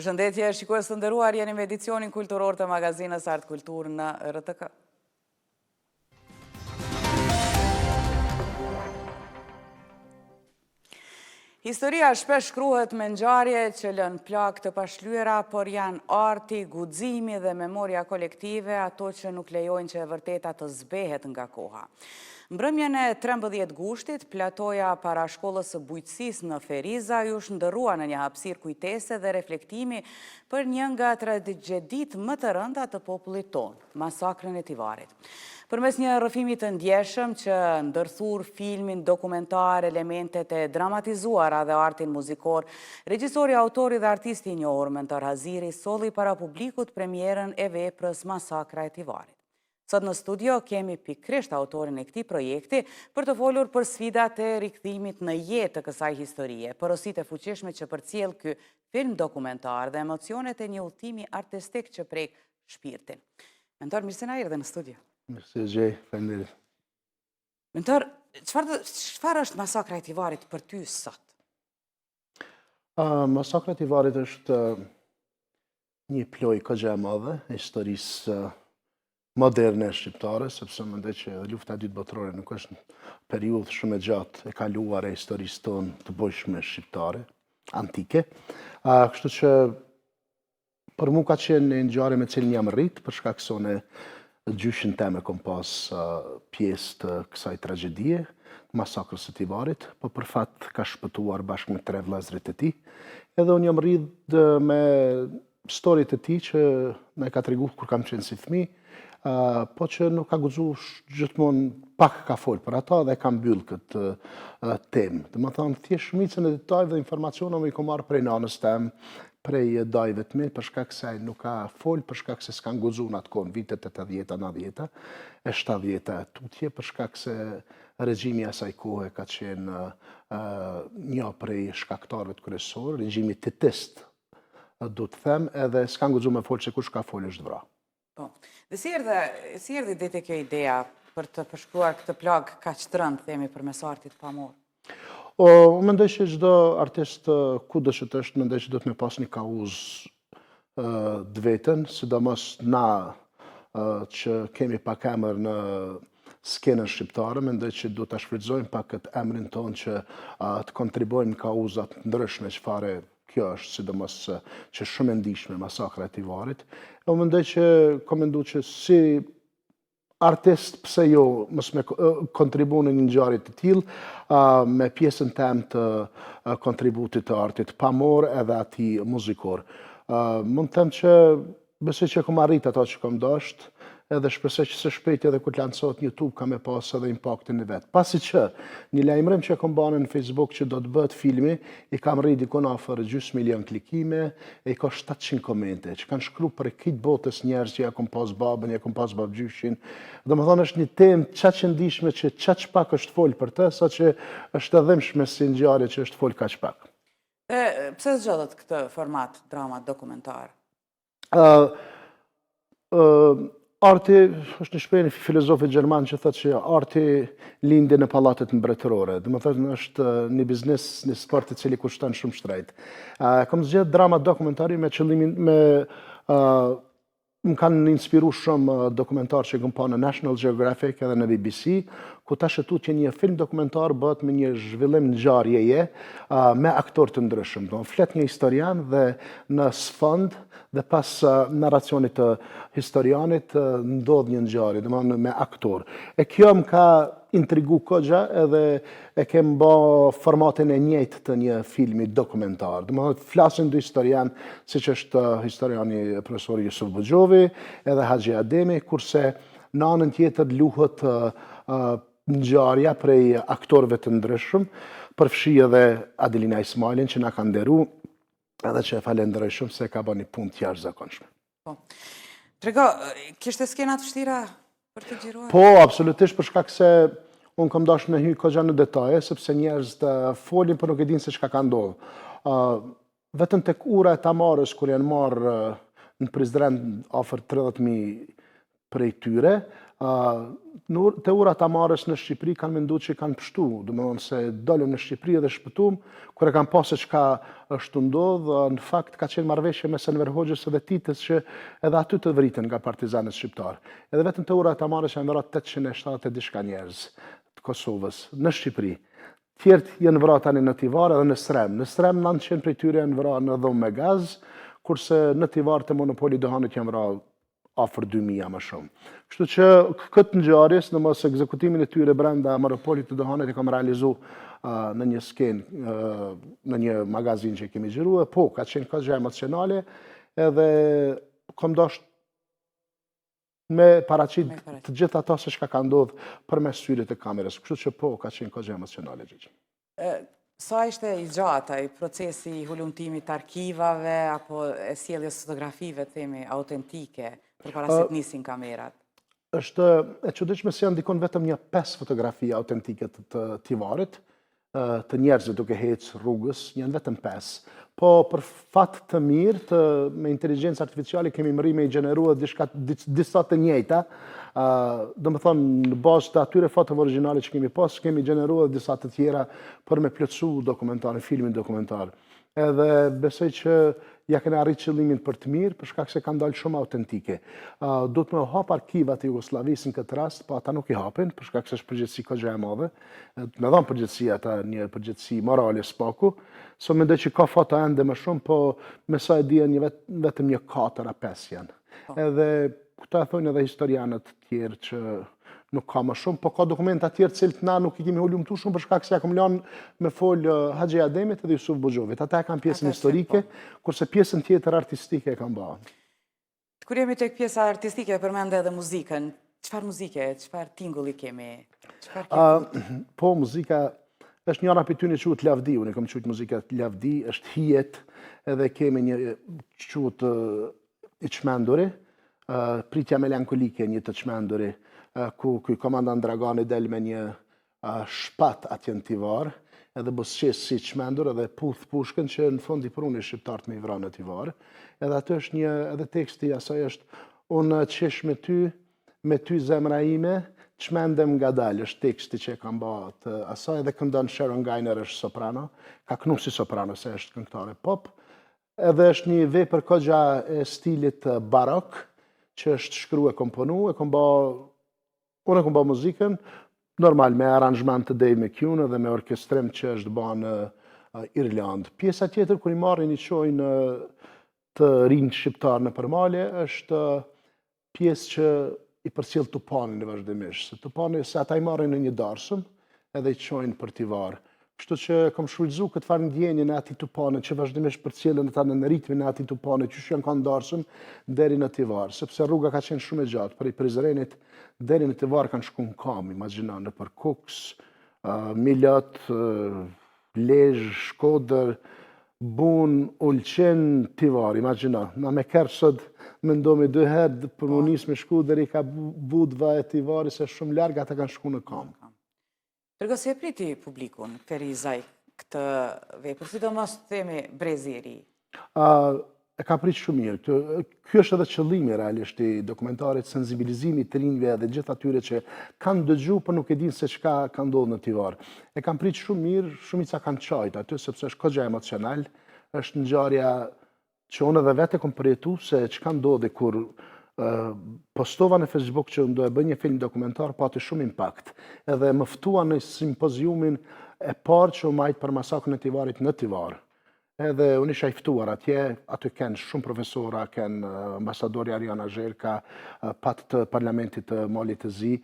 Përshëndetje, shikues të nderuar, jeni me edicionin kulturor të magazinës Art Kultur në RTK. Historia shpesh shkruhet me ngjarje që lën plak të pashlyera, por janë arti, guximi dhe memoria kolektive ato që nuk lejojnë që e vërteta të zbehet nga koha. Mbrëmjen e 13 gushtit, platoja para shkollës së bujqësisë në Feriza ju shndërrua në një hapësirë kujtese dhe reflektimi për një nga tragjedit më të rënda të popullit tonë, masakrën e Tivarit. Përmes një rrëfimi të ndjeshëm që ndërthur filmin, dokumentar, elementet e dramatizuara dhe artin muzikor, regjisori, autori dhe artisti i njohur Mentor Haziri solli para publikut premierën e veprës Masakra e Tivarit. Sot në studio kemi pikrisht autorin e këtij projekti për të folur për sfidat e rikthimit në jetë të kësaj historie, porositë e fuqishme që përcjell ky film dokumentar dhe emocionet e një udhëtimi artistik që prek shpirtin. Mentor, mirë se na erdhe në studio. Mirë gjej, faleminderit. Mentor, çfarë është Masakra e Tivarit për ty sot? Masakra e Tivarit është një plojë kogja e madhe e historisë moderne shqiptare, sepse mendoj që lufta e dytë botërore nuk është një periudhë shumë e gjatë e kaluar e historisë tonë të bojshme shqiptare, antike. Kështu që për mua ka qenë një ngjarje me cilën jam rrit, për shkak se unë gjyshin time kom pas pjesë të kësaj tragjedie, masakrës së Tivarit, por për fat ka shpëtuar bashkë me 3 vëllezërit e tij. Edhe unë jam rrit me historitë e tij që më ka treguar kur kam qenë si fëmijë, po që nuk ka guxuar gjithmonë pak ka fol për ata dhe ka mbyll këtë temë. Domethënë thjesht shumicën e detajeve dhe informacioneve i kam marrë prej nanës tem, prej dajve të mi, për shkak se ai nuk ka fol, për shkak se s'kan guxuar atkon vitet 80-ta, 90-ta, e 70-ta tutje, për shkak se regjimi asaj kohe ka qenë një prej shkaktarëve të kryesorë, regjimi titist, do të them, edhe s'kan guxuar me fol se kush ka fol është vrarë. Po. Dhe si erdhi deri kjo ideja për të përshkruar këtë plagë kaq të rëndë, themi, përmes artit pamor? Unë mendoj që çdo artist kudo që të është, mendoj që do të më pas një kauzë të vetën, sidomos na që kemi pak emër në skenën shqiptare, mendoj që do ta shfrytëzojmë pak këtë emrin tonë që të kontribuojmë në kauzat ndryshme çfarë kjo është, sidomos që shumë e ndihshme masakra e Tivarit. Unë mendoj që kam menduar që si artist pse jo mos me kontribuo në një ngjarje të tillë me pjesën time të kontributit të artit pamor edhe atij muzikor. Mund të them që besoj që kam arrit ato që kam dashur, edhe shpresoj që së shpejti edhe kur të lancohet në YouTube ka me pas edhe impaktin e vet. Pasi që një lajmërim që kam bërë në Facebook që do të bëhet filmi, i kam rrit dikon afër 500.000 klikime, e ka 700 komente, që kanë shkruar për këtë botës njerëz që ja kam pas babën, ja kam pas babgjyshin. Domethënë është një temë çaq e ndihshme që çaq pak është fol për të, saqë është edhemshme si ngjarje që është fol kaq pak. Pse zgjodhet këtë format drama dokumentar? Arti është një shprehje filozofi gjerman që thotë që arti lindi në pallatet mbretërore. Domethënë është një biznes, një sport i cili kushton shumë shtrejt. Kam zgjedhur drama dokumentari me qëllimin më kanë inspiruar shumë dokumentar që kam pa në National Geographic edhe në BBC, ku ta shëtu që një film dokumentar bëhet me një zhvillim ngjarjeje me aktorë të ndryshëm. Do flet një historian dhe në sfond dhe pas narracionit të historianit ndodh një ngjarje, domethënë me aktor. E kjo më ka intrigu kogja edhe e kem bë formatin e njëjtë të një filmi dokumentar. Domethënë flasin dy historian, siç është historiani profesori Jusuf Buxhovi edhe Haxhi Ademi, kurse në anën tjetër luhet ngjarja prej aktorëve të ndryshëm, përfshi edhe Adelina Ismailin që na ka nderuar edhe që e falenderoj shumë se ka bërë një punë të jashtëzakonshme. Po. Trego, kishte skena të vështira për të xhiruar? Po, absolutisht, për shkak se unë kam dashur me hy kogja në detaje, sepse njerëzit folin për nuk e dinë se çka ka ndodhur. Vetëm tek ura e Tamarës, kur janë marrë në Prizren afër 30.000 prej tyre, Të ura të marës në Shqipëri kanë mendu që kanë pështu, dhe më thonë se dollëm në Shqipëri edhe shpëtum, kër e kanë pasë që ka është ndodhë, në fakt ka qenë marveshje mes Enver Hoxhës edhe Titës që edhe aty të vritën nga partizanët shqiptarë. Edhe vetëm të ura të marës janë vërat 870 e dishka njerëz të Kosovës në Shqipëri. Tjertë jenë vërat tani në Tivar edhe në Srem. Në Srem 900 prej tyre janë vërat në dhomë me gaz, kurse në Tivar të monopoli dohanit janë vërat afër 2000 më shumë. Kështu që këtë ngjarjes, në mos ekzekutimin e tyre brenda monopolit të dohanit e kam realizu në një skenë, në një magazin që kemi xhiruar, po, ka qenë kaq emocionale edhe kam dashur me paraqit të gjithë ato se çka ka ndodhur përmes syrit të kamerës. Kështu që po, ka qenë kaq emocionale gjë. Sa ishte i gjatë ai procesi i hulumtimit të arkivave apo e sjelljes fotografive themi autentike përpara se të nisin kamerat? Është e çuditshme se janë dikon vetëm një 5 fotografi autentike të Tivarit, të njerëzve duke ecë rrugës, janë vetëm 5. Po për fat të mirë, me inteligjencë artificiale kemi mri me i gjeneruar disa të njëjta. Do më thonë, në bazë të atyre fotove origjinale që kemi pas, kemi gjeneruar disa të tjera për me plotësu dokumentarin, filmin dokumentar. Edhe besoj që ja kena arrit qëllimin për të mirë, për shkak se kanë dalë shumë autentike. Do të me hap arkivat e Jugosllavisë në këtë rast, po ata nuk i hapin, për shkak se është përgjegjësi kaq e madhe. Me dhon përgjegjësi ata një përgjegjësi morale spaku. So mendoj që ka foto ende më shumë, po me sa e di vetëm një 4 a 5 janë. Edhe këta e thonë edhe historianët tjerë që nuk ka më shumë, po ka dokumenta tjerë cilët na nuk i kemi hulumtu shumë për shkak se ja kam lënë me fol Haxhi Ademit edhe Jusuf Buxhovit. Ata e kanë pjesën historike, kurse pjesën tjetër artistike e kanë bërë. Kur jemi tek pjesa artistike, përmend edhe muzikën. Çfarë muzike, çfarë tingulli kemi? Po, muzika është njëra prej tyre quhet Lavdi, unë kam quajtur muzika Lavdi, është hijet, edhe kemi një quhet i çmenduri, pritja melankolike një të çmenduri, ku ky komandant Dragani del me një shpat atje në Tivar, edhe bosqes si çmendur edhe puth pushkën që në fund i pruni shqiptarët me i vranë në Tivar. Edhe atë është një, edhe teksti i asaj është unë qesh me ty zemra ime, çmendem ngadalë, është teksti që e kam bërë asaj, edhe këndon Sharon Gainer është soprano, ka kënu si soprano se është këngëtare pop, edhe është një vepër kogja e stilit barok, që është shkru e komponu, unë e kom bërë muzikën, normal me aranjman të Dave McCune dhe me orkestrem që është bërë në Irland. Pjesa tjetër, kër i marrin i qojnë të rinë shqiptar në përmale, është pjesë që i përcjell Tupanin në vazhdimisht. Tupani, se ata i marrin në një darsëm, edhe i qojnë për Tivar. Kështu që kom shfrytzu këtë farë ndjenje në ati Tupane, që vazhdimisht përcjellen ata në ritmin në ati Tupane, që janë kanë darsëm deri në Tivar, sepse rruga ka qenë shumë e gjatë, për i Prizrenit deri në Tivar kanë shku në kam, imagjina, në për Kuks, Milot, Lezhë, Shkodër, Bun, Ulqin, Tivar, imagjina. Na me kërë sot me ndomi 2 herë për më nisë me shku, deri ka Budva e Tivari, se shumë largë ata kanë shku në kam. Tërgo se e priti publikun, Ferizaj, këtë vepër, sidomos të themi Breziri? E ka pritë shumë mirë. Kjo është edhe qëllimi realisht i dokumentarit, sensibilizimi të rinjve dhe gjithë atyre që kanë dëgju, për nuk e dinë se çka ka ndodhur në Tivar. E kanë pritë shumë mirë, shumica kanë qajtë aty, sepse është kogja emocional, është ngjarja që unë edhe vete kom përjetu se çka ndodhi kur postova në Facebook që do e bëj një film dokumentar, pati shumë impact. Edhe më ftua në simpoziumin e parë që u majtë për masakrën e Tivarit në Tivar. Edhe unë isha i ftuar atje, aty kënë shumë profesora, kënë ambasadori Ariana Zherka, patë të parlamentit të Malit të Zi.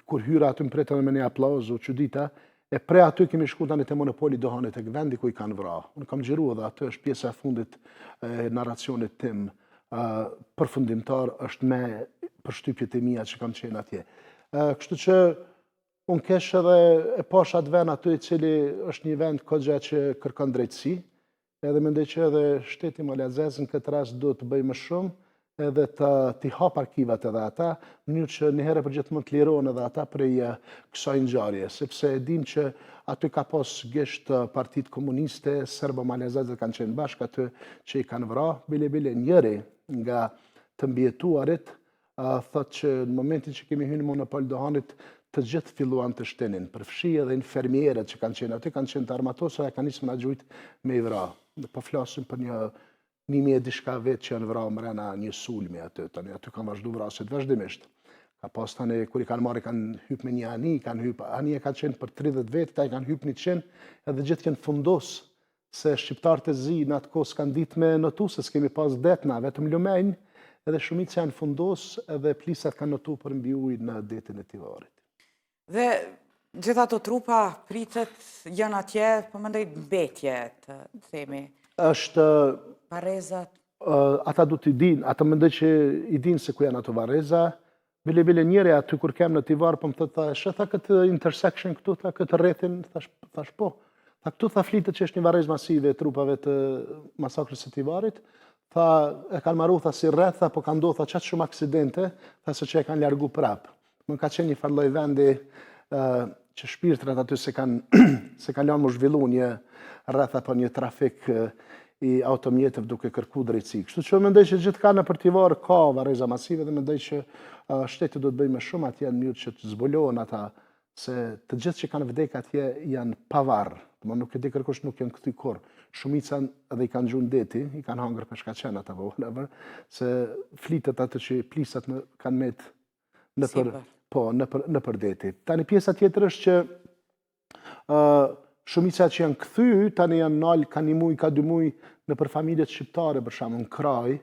Kur hyra aty më pretën me një aplauz, u qudita, e pre aty kemi shku tani te monopoli dohanit e vendi ku i kanë vra. Unë kam gjiru edhe aty është pjesa e fundit e narracionit tim. Përfundimtar është me përshtypjet e mia që kam qenë atje. Kështu që unë kesh edhe e pash atë vend aty i cili është një vend kogja që kërkon drejtësi, edhe mendoj që edhe shteti malazez në këtë rast duhet të bëjë më shumë, edhe t'i hap arkivat edhe ata, në mënyrë që një herë për gjithmonë të lirohen edhe ata prej kësaj ngjarje, sepse e dim që aty ka pas gisht Partitë Komuniste, serbo-malazezët kanë qenë bashkë aty që i kanë vra, bile njëri nga të mbjetuarit thot që në momentin që kemi hyrë në monopol dohanit, të gjithë filluan të shtenin, përfshi edhe infermierët që kanë qenë aty, kanë qenë të armatosur, e kanë nisë më na gjujt me i vra. Po flasim për një 1000 diçka vetë që janë vra mrena një sulmi aty, tani aty kanë vazhdu vrasit vazhdimisht. Ka pas tani, kur i kanë marrë, kanë hypë me një ani, ani e ka qenë për 30 vetë, ta i kanë hypë 100, edhe gjithë kënë fundos, se shqiptarët e zi në atë kohë s'kanë ditë me notu, se s'kemi pas detna, vetëm lumenjë, edhe shumit që janë fundos, edhe plisat kanë notu për mbi ujë në detin e Tivarit. Dhe gjitha të trupa pritet janë atje, po mendoj mbetje, të themi. Është... Varezat? Ata du t'i din, ata mendoj që i din se ku janë ato vareza. Bile njëri aty kur kem në Tivar, po më thëtë, tha këtë intersection këtu, tha këtë rrethin, thash po. Tha këtu tha flitet që është një varez masive e trupave të masakrës së Tivarit. Tha e kanë marru, tha si rreth, tha po ka ndodhur qatë shumë aksidente, tha se që e kanë largu prap. Më ka qenë një farloj vendi që shpirtrat aty se kanë lanë më zhvillu një rreth apo një trafik i automjetëve duke kërku drejtësi. Kështu që mendoj që gjithë ka në për Tivar ka vareza masive dhe mendoj që shteti do të bëjë më shumë atje në mënyrë që të zbulohen ata, se të gjithë që kanë vdek atje janë pavarë. Më nuk e di kërkush nuk janë këty kur. Shumica edhe i kanë gjunë deti, i kanë hangër peshkaqen ata vëllëve, se flitet atë që plisat kanë met në për deti. Tani pjesa tjetër është që shumica që janë këthy, tani janë nalë, ka një muj, ka 2 muj në për familjet shqiptare, për shamë në kraj,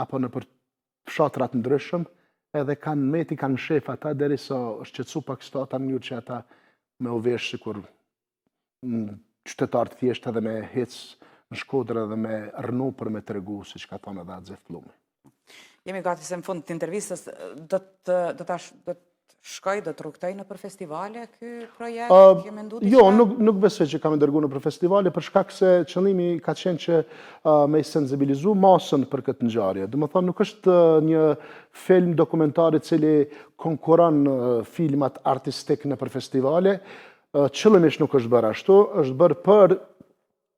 apo në për fshatrat ndryshëm, edhe kanë meti, kanë shef ata, deri sa është qëtësu pak stata në njërë që ata me uvesh si kur qytetarë të thjeshtë edhe me hec në Shkodër edhe me rënu për me të regu, si që ka thonë edhe atë zeflumi. Jemi gati se në fund të intervistës, do të shkoj, do të rrugtoj në për festivale ky projekt? Jo, nuk besoj që kam e dërgu në për festivale, për shkak se qëllimi ka qenë që me i sensibilizu masën për këtë ngjarje. Dhe më thonë, nuk është një film dokumentari cili konkuron filmat artistik në për festivale, qëllimisht nuk është bërë ashtu, është bërë për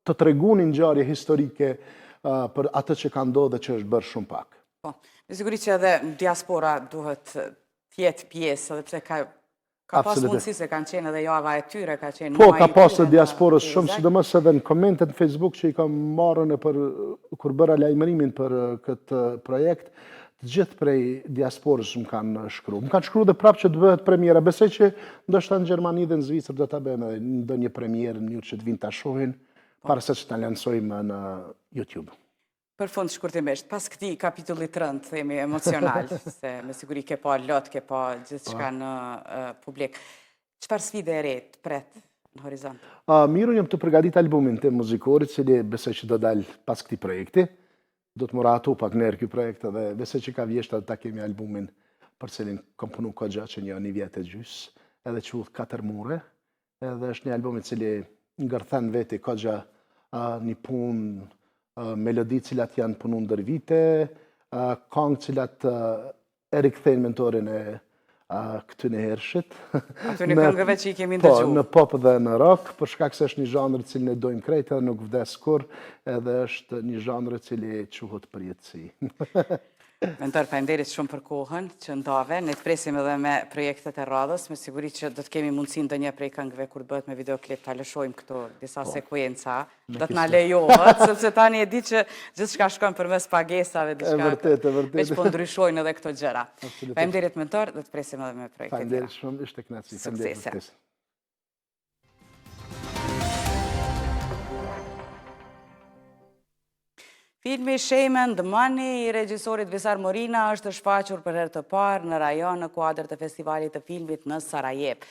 të tregu një ngjarje historike për atë që ka ndodhur dhe që është bërë shumë pak. Po, me siguri që edhe diaspora duhet tjetë pjesë, edhe pse ka pas mundësi se kanë qenë edhe java e tyre, ka qenë po, ka pas të diasporës shumë, sidomos edhe në komentet në Facebook që i kam marrën kur bëra lajmërimin për këtë projekt, të gjithë prej diasporës më kanë shkru. Më kanë shkru dhe prapë që të bëhet premiera. Besoj që ndoshta në Gjermani dhe në Zvicër do ta bëjmë edhe një premierë në mënyrë që të vinë ta shohin, para se që ta lansojmë në YouTube. Për fund shkurtimisht, pas këtij kapitullit të rënd, themi emocional, se me siguri ke pa lot, ke pa gjithçka në publik. Çfarë sfide e re të pret në horizont? Miru jam të përgatit albumin të muzikorit, cili besoj që do dalë pas këtij projekti. Do të mora atu pak nërë ky projekt dhe besoj që ka vjeshta ta kemi albumin për cilin kom punu kogja që një vjet e gjys, edhe quhet 4 mure, edhe është një album i cili ngërthen veti kogja një punë, melodi cilat janë punu ndër vite, këngë cilat e rikthejnë mentorin e këtyne hershit. Aty në këngëve që i kemi ndëgju. Po, në pop dhe në rock, për shkak se është një zhanër cilin e dojmë krejt edhe nuk vdes kur, edhe është një zhanër cili quhet përjetësi. Mentor, faleminderit shumë për kohën që ndave. Ne të presim edhe me projektet e radhës, me siguri që do të kemi mundësi ndonjë prej këngëve kur bëhet me videoklip ta lëshojmë këto disa sekuenca, do të na lejohet, sepse tani e di që gjithçka shkon përmes pagesave, diçka. Veç po ndryshojnë edhe këto gjëra. Faleminderit mentor, do të presim edhe me projektet. Faleminderit shumë, ishte kënaqësi. Suksese. Filmi Shame and Money i regjisorit Visar Morina është shfaqur për herë të parë në rajon në kuadër të festivalit të filmit në Sarajev.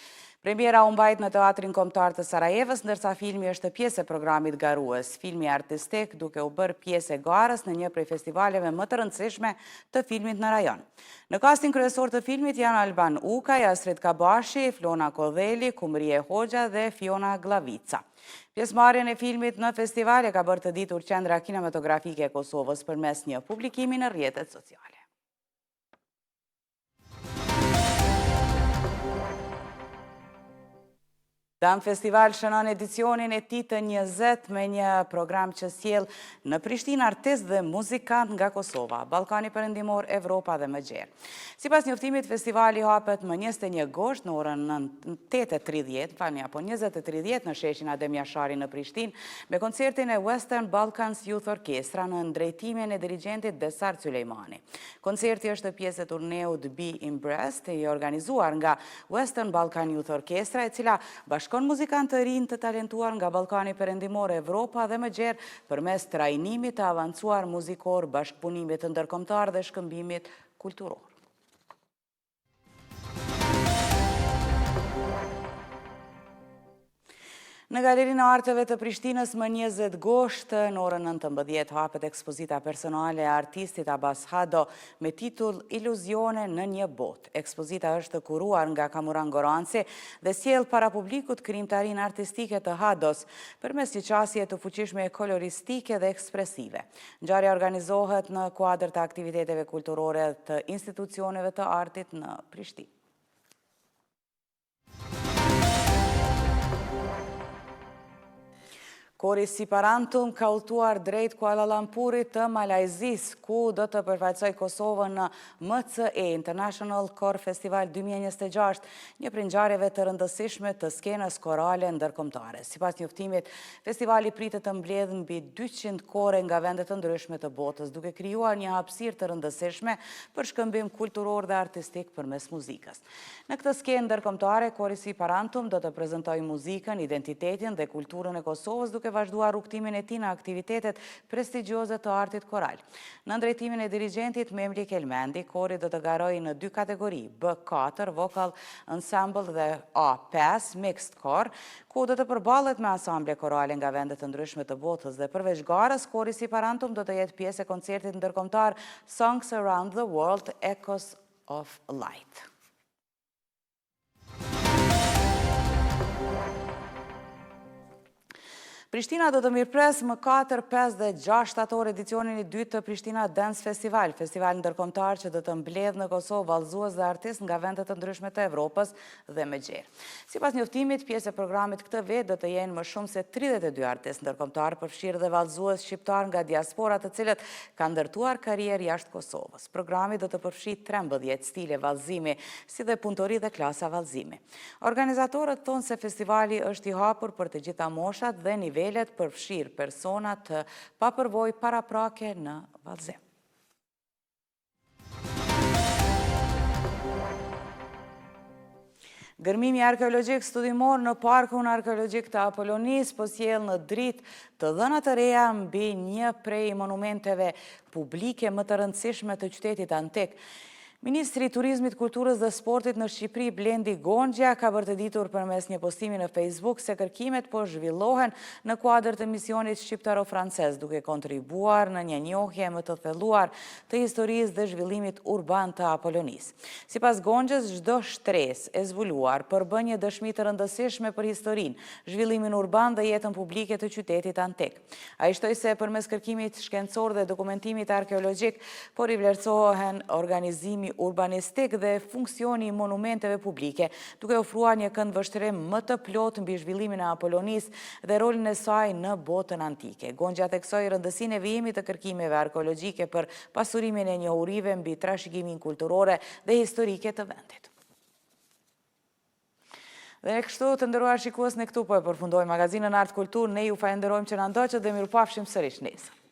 Premiera u mbajt në Teatrin Kombëtar të Sarajevës, ndërsa filmi është pjesë e programit garues. Filmi artistik duke u bërë pjesë e garës në një prej festivaleve më të rëndësishme të filmit në rajon. Në casting kryesor të filmit janë Alban Ukaj, Astrid Kabashi, Flona Kodheli, Kumrie Hoxha dhe Fiona Glavica. Pjesëmarrjen e filmit në festival e ka bërë të ditur Qendra Kinematografike e Kosovës përmes një publikimi në rrjetet sociale. Dam Festival shënon edicionin e tij të 20 me një program që sjell në Prishtinë artist dhe muzikant nga Kosova, Ballkani Perëndimor, Evropa dhe më gjerë. Sipas njoftimit, festivali hapet më 21 gusht në orën 8:30, apo 20:30 në sheshin Adem Jashari në Prishtinë, me koncertin e Western Balkans Youth Orchestra në drejtimin e dirigentit Desart Sulejmani. Koncerti është pjesë e turneut Be Impressed, i organizuar nga Western Balkan Youth Orchestra, e cila bashkon muzikantë të rinj të talentuar nga Ballkani Perëndimor, Evropa dhe më gjerë përmes trajnimit të avancuar muzikor, bashkëpunimit të ndërkombëtar dhe shkëmbimit kulturor. Në Galerinë e Arteve të Prishtinës më 20 gusht në orën 19 hapet ekspozita personale e artistit Abbas Hado me titull Iluzione në një botë. Ekspozita është kuruar nga Kamuran Goranci dhe sjell para publikut krijimtarinë artistike të Hados përmes një qasje të fuqishme koloristike dhe ekspresive. Ngjarja organizohet në kuadër të aktiviteteve kulturore të institucioneve të artit në Prishtinë. Kori Siparantum ka udhëtuar drejt Kuala Lumpurit të Malajzis, ku do të përfaqësoj Kosovën në MCE International Core Festival 2026, një prej ngjarjeve të rëndësishme të skenës korale ndërkombëtare. Sipas njoftimit, festivali pritet të mbledhë mbi 200 kore nga vende të ndryshme të botës, duke krijuar një hapësirë të rëndësishme për shkëmbim kulturor dhe artistik përmes muzikës. Në këtë skenë ndërkombëtare, Kori Siparantum do të prezantojë muzikën, identitetin dhe kulturën e Kosovës, duke vazhduar rrugtimin e tij në aktivitetet prestigjioze të artit koral. Në drejtimin e dirigentit Memlik Elmendi, Kori do të garojë në 2 kategori, B4 Vocal Ensemble dhe A5 Mixed Core, ku do të përballet me ansamble korale nga vende të ndryshme të botës dhe përveç garës, Kori Siparantum do të jetë pjesë e koncertit ndërkombëtar Songs Around the World Echoes of Light. Prishtina do të mirëpres më 4, 5 dhe 6 shtator edicionin e 2 të Prishtina Dance Festival, festival ndërkombëtar që do të mbledhë në Kosovë vallëzues dhe artist nga vende të ndryshme të Evropës dhe më gjerë. Sipas njoftimit, pjesë e programit këtë vit do të jenë më shumë se 32 artist ndërkombëtar, përfshirë dhe vallëzues shqiptar nga diaspora, të cilët kanë ndërtuar karrierë jashtë Kosovës. Programi do të përfshijë 13 stile vallëzimi, si dhe punëtori dhe klasa vallëzimi. Organizatorët thonë se festivali është i hapur për të gjitha moshat dhe nivelet përfshirë personat të papërvojë paraprake në vallëzim. Gërmimi arkeologjik studimor në Parkun Arkeologjik të Apollonisë po sjell në dritë të dhëna të reja mbi një prej monumenteve publike më të rëndësishme të qytetit antik. Ministri i Turizmit, Kulturës dhe Sportit në Shqipëri, Blendi Gonxha, ka bërë të ditur përmes një postimi në Facebook se kërkimet po zhvillohen në kuadër të misionit shqiptaro-francez, duke kontribuar në një njohje më të thelluar të historisë dhe zhvillimit urban të Apollonisë. Sipas Gonxhës, çdo shtresë e zbuluar përbën një dëshmi të rëndësishme për historinë, zhvillimin urban dhe jetën publike të qytetit antik. Ai shtoi se përmes kërkimit shkencor dhe dokumentimit arkeologjik po rivlerësohen organizimi urbanistik dhe funksioni i monumenteve publike, duke ofruar një këndvështrim më të plotë mbi zhvillimin e Apollonisë dhe rolin e saj në botën antike. Gonxha theksoi rëndësinë e vijimit të kërkimeve arkeologjike për pasurimin e njohurive mbi trashëgimin kulturore dhe historike të vendit. Dhe kështu, të nderuar shikues, ne këtu po e përfundojmë magazinën Art Kultur. Ne ju falenderojmë që na ndoqët dhe mirupafshim sërish nesër.